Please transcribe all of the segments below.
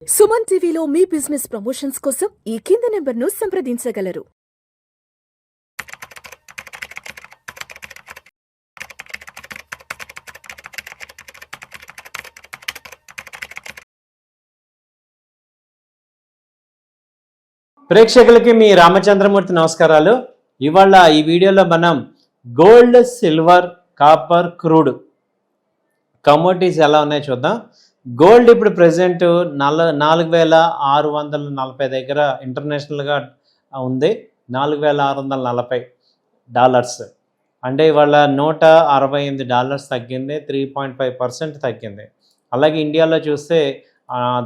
సుమన్ టీవీలో మీ business promotions కోసం ఈ కింది నెంబర్ను సంప్రదించగలరు. ప్రేక్షకులకి మీ రామచంద్రమూర్తి నమస్కారాలు. ఇవాళ ఈ వీడియోలో మనం gold, silver, copper, crude commodities ఎలా ఉన్నాయో చూద్దాం. గోల్డ్ ఇప్పుడు ప్రెసెంట్ 4640 దగ్గర ఇంటర్నేషనల్గా ఉంది. $4640 అంటే ఇవాళ $168 తగ్గింది, 3.5% తగ్గింది. అలాగే ఇండియాలో చూస్తే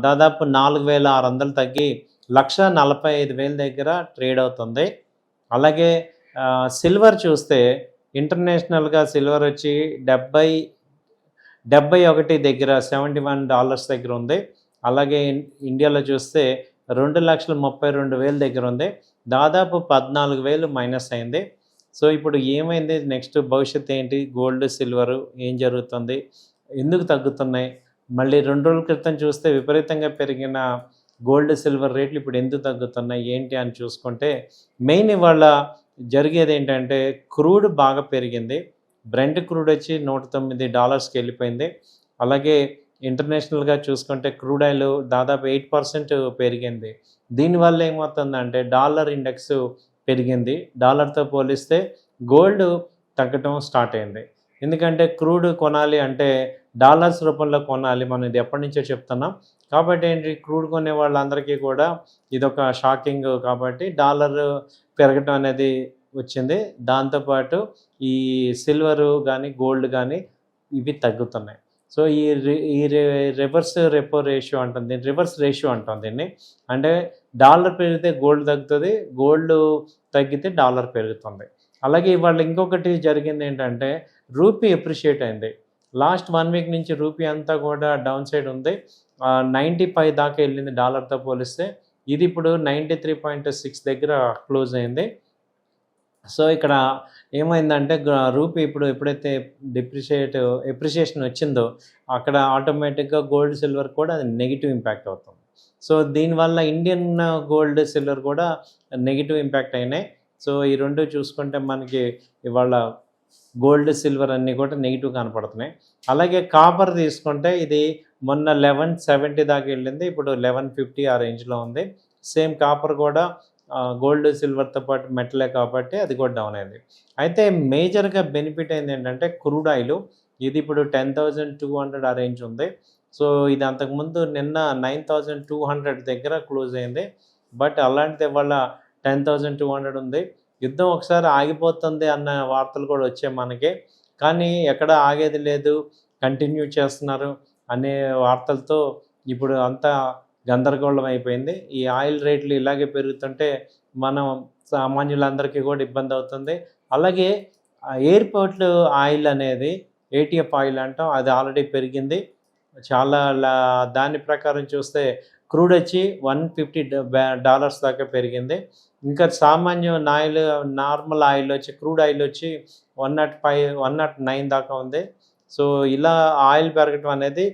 దాదాపు 4600 తగ్గి 1,45,000 దగ్గర ట్రేడ్ అవుతుంది. అలాగే సిల్వర్ చూస్తే ఇంటర్నేషనల్గా సిల్వర్ వచ్చి 71 దగ్గర $71 దగ్గర ఉంది. అలాగే ఇండియాలో చూస్తే 2,32,000 దగ్గర ఉంది. దాదాపు 14,000 మైనస్ అయింది. సో ఇప్పుడు ఏమైంది, నెక్స్ట్ భవిష్యత్తు ఏంటి, గోల్డ్ సిల్వర్ ఏం జరుగుతుంది, ఎందుకు తగ్గుతున్నాయి, మళ్ళీ 2 రోజుల క్రితం చూస్తే విపరీతంగా పెరిగిన గోల్డ్ సిల్వర్ రేట్లు ఇప్పుడు ఎందుకు తగ్గుతున్నాయి ఏంటి అని చూసుకుంటే, మెయిన్ ఇవాళ జరిగేది ఏంటంటే క్రూడ్ బాగా పెరిగింది. బ్రెంట్ క్రూడ్ వచ్చి $109కి వెళ్ళిపోయింది. అలాగే ఇంటర్నేషనల్గా చూసుకుంటే క్రూడ్ ఆయిల్ దాదాపు 8% పెరిగింది. దీనివల్ల ఏమవుతుందంటే డాలర్ ఇండెక్స్ పెరిగింది. డాలర్తో పోలిస్తే గోల్డ్ తగ్గటం స్టార్ట్ అయింది. ఎందుకంటే క్రూడ్ కొనాలి అంటే డాలర్స్ రూపంలో కొనాలి, మనం ఇది ఎప్పటి నుంచో చెప్తున్నాం. కాబట్టి ఏంటి, క్రూడ్ కొనే వాళ్ళందరికీ కూడా ఇదొక షాకింగ్. కాబట్టి డాలర్ పెరగటం అనేది వచ్చింది. దాంతోపాటు ఈ సిల్వరు కానీ గోల్డ్ కానీ ఇవి తగ్గుతున్నాయి. సో ఈ రివర్స్ రెపో రేషియో అంటుంది, దీన్ని రివర్స్ రేషియో అంటాం దీన్ని. అంటే డాలర్ పెరిగితే గోల్డ్ తగ్గుతుంది, గోల్డ్ తగ్గితే డాలర్ పెరుగుతుంది. అలాగే ఇవాళ ఇంకొకటి జరిగింది ఏంటంటే రూపీ ఎప్రిషియేట్ అయింది. లాస్ట్ 1 వీక్ నుంచి రూపీ అంతా కూడా డౌన్ సైడ్ ఉంది. 95 దాకా వెళ్ళింది డాలర్తో పోలిస్తే. ఇది ఇప్పుడు 93.6 దగ్గర క్లోజ్ అయింది. సో ఇక్కడ ఏమైందంటే రూపీ ఇప్పుడు ఎప్పుడైతే ఎప్రిషియేషన్ వచ్చిందో అక్కడ ఆటోమేటిక్గా గోల్డ్ సిల్వర్ కూడా అది నెగిటివ్ ఇంపాక్ట్ అవుతుంది. సో దీనివల్ల ఇండియన్ గోల్డ్ సిల్వర్ కూడా నెగిటివ్ ఇంపాక్ట్ అయినాయి. సో ఈ రెండు చూసుకుంటే మనకి ఇవాళ గోల్డ్ సిల్వర్ అన్నీ కూడా నెగిటివ్ కనపడుతున్నాయి. అలాగే కాపర్ తీసుకుంటే ఇది మొన్న 1170 దాకా వెళ్ళింది, ఇప్పుడు 1150 ఆ రేంజ్లో ఉంది. సేమ్ కాపర్ కూడా గోల్డ్ సిల్వర్తో పాటు మెటలే కాబట్టి అది కూడా డౌన్ అయింది. అయితే మేజర్గా బెనిఫిట్ అయింది ఏంటంటే క్రూడ్ ఆయిల్. ఇది ఇప్పుడు 10,200 ఆ రేంజ్ ఉంది. సో ఇది అంతకుముందు నిన్న 9,200 దగ్గర క్లోజ్ అయింది. బట్ అలాంటిది ఇవాళ 10,200 ఉంది. యుద్ధం ఒకసారి ఆగిపోతుంది అన్న వార్తలు కూడా వచ్చాయి మనకి, కానీ ఎక్కడ ఆగేది లేదు, కంటిన్యూ చేస్తున్నారు అనే వార్తలతో ఇప్పుడు అంతా గందరగోళం అయిపోయింది. ఈ ఆయిల్ రేట్లు ఇలాగే పెరుగుతుంటే మనం సామాన్యులందరికీ కూడా ఇబ్బంది అవుతుంది. అలాగే ఎయిర్పోర్ట్ ఆయిల్ అనేది ఏటీఎఫ్ ఆయిల్ అంటాం, అది ఆల్రెడీ పెరిగింది చాలా. దాని ప్రకారం చూస్తే క్రూడ్ వచ్చి $150 దాకా పెరిగింది. ఇంకా సామాన్యం నార్మల్ ఆయిల్ వచ్చి క్రూడ్ ఆయిల్ వచ్చి 105, 109 దాకా ఉంది. సో ఇలా ఆయిల్ పెరగటం అనేది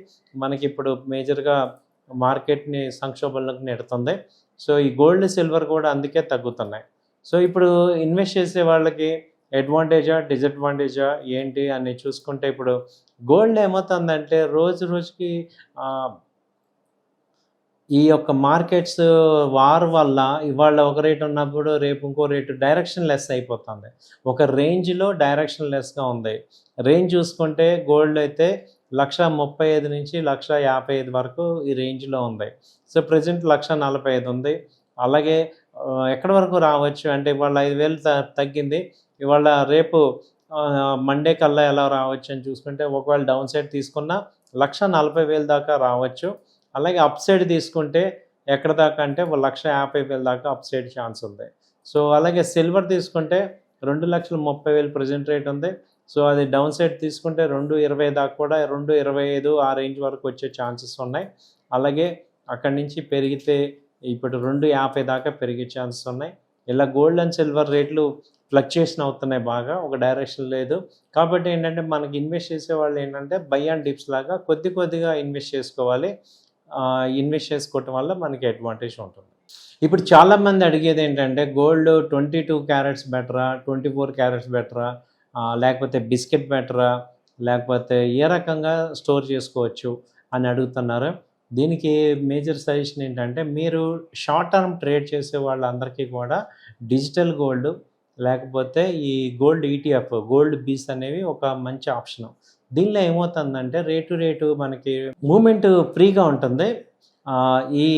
మనకి ఇప్పుడు మేజర్గా మార్కెట్ని సంక్షోభంలోకి నెడుతుంది. సో ఈ గోల్డ్ సిల్వర్ కూడా అందుకే తగ్గుతున్నాయి. సో ఇప్పుడు ఇన్వెస్ట్ చేసే వాళ్ళకి అడ్వాంటేజా డిసడ్వాంటేజా ఏంటి అని చూసుకుంటే, ఇప్పుడు గోల్డ్ ఏమవుతుందంటే రోజు రోజుకి ఈ యొక్క మార్కెట్స్ వార్ వల్ల ఇవాళ ఒక రేటు ఉన్నప్పుడు రేపు ఇంకో రేటు డైరెక్షన్ లెస్ అయిపోతుంది. ఒక రేంజ్లో డైరెక్షన్ లెస్గా ఉంది. రేంజ్ చూసుకుంటే గోల్డ్ అయితే 1,35,000 నుంచి 1,55,000 వరకు ఈ రేంజ్లో ఉంది. సో ప్రజెంట్ 1,45,000 ఉంది. అలాగే ఎక్కడి వరకు రావచ్చు అంటే ఇవాళ 5,000 తగ్గింది. ఇవాళ రేపు మండే కల్లా ఎలా రావచ్చు అని చూసుకుంటే ఒకవేళ డౌన్ సైడ్ తీసుకున్నా 1,40,000 దాకా రావచ్చు. అలాగే అప్ సైడ్ తీసుకుంటే ఎక్కడ దాకా అంటే 1,50,000 దాకా అప్ సైడ్ ఛాన్స్ ఉంది. సో అలాగే సిల్వర్ తీసుకుంటే 2,30,000 ప్రజెంట్ రేట్ ఉంది. సో అది డౌన్ సైడ్ తీసుకుంటే 2,20 దాకా కూడా 2,25 ఆ రేంజ్ వరకు వచ్చే ఛాన్సెస్ ఉన్నాయి. అలాగే అక్కడి నుంచి పెరిగితే ఇప్పుడు 2,50 దాకా పెరిగే ఛాన్సెస్ ఉన్నాయి. ఇలా గోల్డ్ అండ్ సిల్వర్ రేట్లు ఫ్లక్చుయేషన్ అవుతున్నాయి బాగా, ఒక డైరెక్షన్ లేదు. కాబట్టి ఏంటంటే మనకి ఇన్వెస్ట్ చేసే వాళ్ళు ఏంటంటే బై అండ్ డిప్స్ లాగా కొద్దిగా ఇన్వెస్ట్ చేసుకోవాలి. ఇన్వెస్ట్ చేసుకోవటం వల్ల మనకి అడ్వాంటేజ్ ఉంటుంది. ఇప్పుడు చాలామంది అడిగేది ఏంటంటే గోల్డ్ 22 క్యారెట్స్ బెటరా, 24 క్యారెట్స్ బెటరా, లేకపోతే బిస్కెట్ బెటరా, లేకపోతే ఏ రకంగా స్టోర్ చేసుకోవచ్చు అని అడుగుతున్నారు. దీనికి మేజర్ సజెషన్ ఏంటంటే మీరు షార్ట్ టర్మ్ ట్రేడ్ చేసే వాళ్ళందరికీ కూడా డిజిటల్ గోల్డ్ లేకపోతే ఈ గోల్డ్ ఈటీఎఫ్, గోల్డ్ బీస్ అనేవి ఒక మంచి ఆప్షను. దీనిలో ఏమవుతుందంటే రేటు మనకి మూమెంట్ ఫ్రీగా ఉంటుంది. ఈ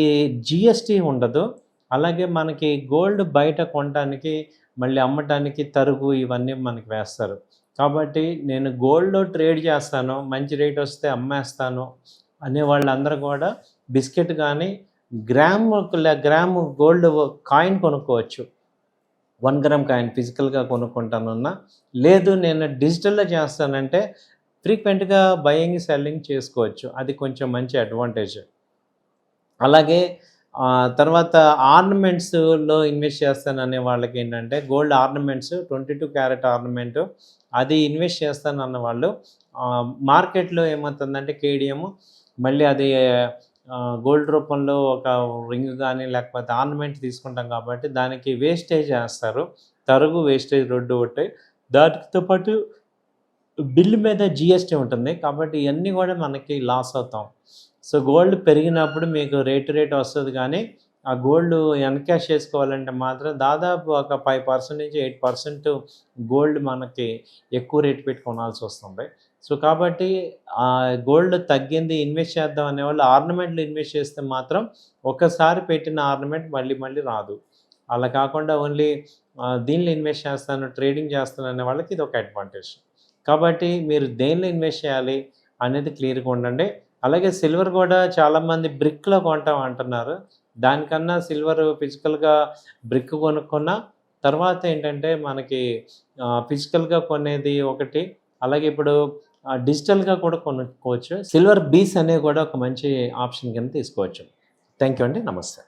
జిఎస్టీ ఉండదు. అలాగే మనకి గోల్డ్ బయట కొనడానికి మళ్ళీ అమ్మటానికి తరుగు ఇవన్నీ మనకి వేస్తారు. కాబట్టి నేను గోల్డ్లో ట్రేడ్ చేస్తాను, మంచి రేట్ వస్తే అమ్మేస్తాను అనే వాళ్ళందరూ కూడా బిస్కెట్ కానీ గ్రాము గోల్డ్ కాయిన్ కొనుక్కోవచ్చు. 1 గ్రామ్ కాయిన్ ఫిజికల్గా కొనుక్కుంటానన్నా, లేదు నేను డిజిటల్లో చేస్తానంటే ఫ్రీక్వెంట్గా బయింగ్ సెల్లింగ్ చేసుకోవచ్చు. అది కొంచెం మంచి అడ్వాంటేజ్. అలాగే తర్వాత ఆర్నమెంట్స్లో ఇన్వెస్ట్ చేస్తాననే వాళ్ళకి ఏంటంటే గోల్డ్ ఆర్నమెంట్స్ 22 క్యారెట్ ఆర్నమెంట్ అది ఇన్వెస్ట్ చేస్తానన్న వాళ్ళు మార్కెట్లో ఏమవుతుందంటే కేడిఎం మళ్ళీ అది గోల్డ్ రూపంలో ఒక రింగ్ కానీ లేకపోతే ఆర్నమెంట్ తీసుకుంటాం కాబట్టి దానికి వేస్టేజ్ వేస్తారు. తరుగు వేస్టేజ్ 2 ఉంటాయి. దాటితో పాటు బిల్లు మీద జిఎస్టీ ఉంటుంది. కాబట్టి ఇవన్నీ కూడా మనకి లాస్ అవుతాం. సో గోల్డ్ పెరిగినప్పుడు మీకు రేట్ వస్తుంది, కానీ ఆ గోల్డ్ ఎన్కాష్ చేసుకోవాలంటే మాత్రం దాదాపు ఒక 5% నుంచి 8% గోల్డ్ మనకి ఎక్కువ రేటు పెట్టి కొనాల్సి వస్తుంది. సో కాబట్టి గోల్డ్ తగ్గింది ఇన్వెస్ట్ చేద్దాం అనేవాళ్ళు ఆర్నమెంట్లు ఇన్వెస్ట్ చేస్తే మాత్రం ఒకసారి పెట్టిన ఆర్నమెంట్ మళ్ళీ రాదు. అలా కాకుండా ఓన్లీ దీనిలో ఇన్వెస్ట్ చేస్తాను, ట్రేడింగ్ చేస్తాను అనే వాళ్ళకి ఇది ఒక అడ్వాంటేజ్. కాబట్టి మీరు దేనిలో ఇన్వెస్ట్ చేయాలి అనేది క్లియర్గా ఉండండి. అలాగే సిల్వర్ కూడా చాలామంది బ్రిక్లో కొంటాం అంటున్నారు. దానికన్నా సిల్వర్ ఫిజికల్గా బ్రిక్ కొనుక్కున్న తర్వాత ఏంటంటే మనకి ఫిజికల్గా కొనేది ఒకటి, అలాగే ఇప్పుడు డిజిటల్గా కూడా కొనుక్కోవచ్చు. సిల్వర్ బీస్ అనేవి కూడా ఒక మంచి ఆప్షన్ కింద తీసుకోవచ్చు. థ్యాంక్ యూ అండి. నమస్తే.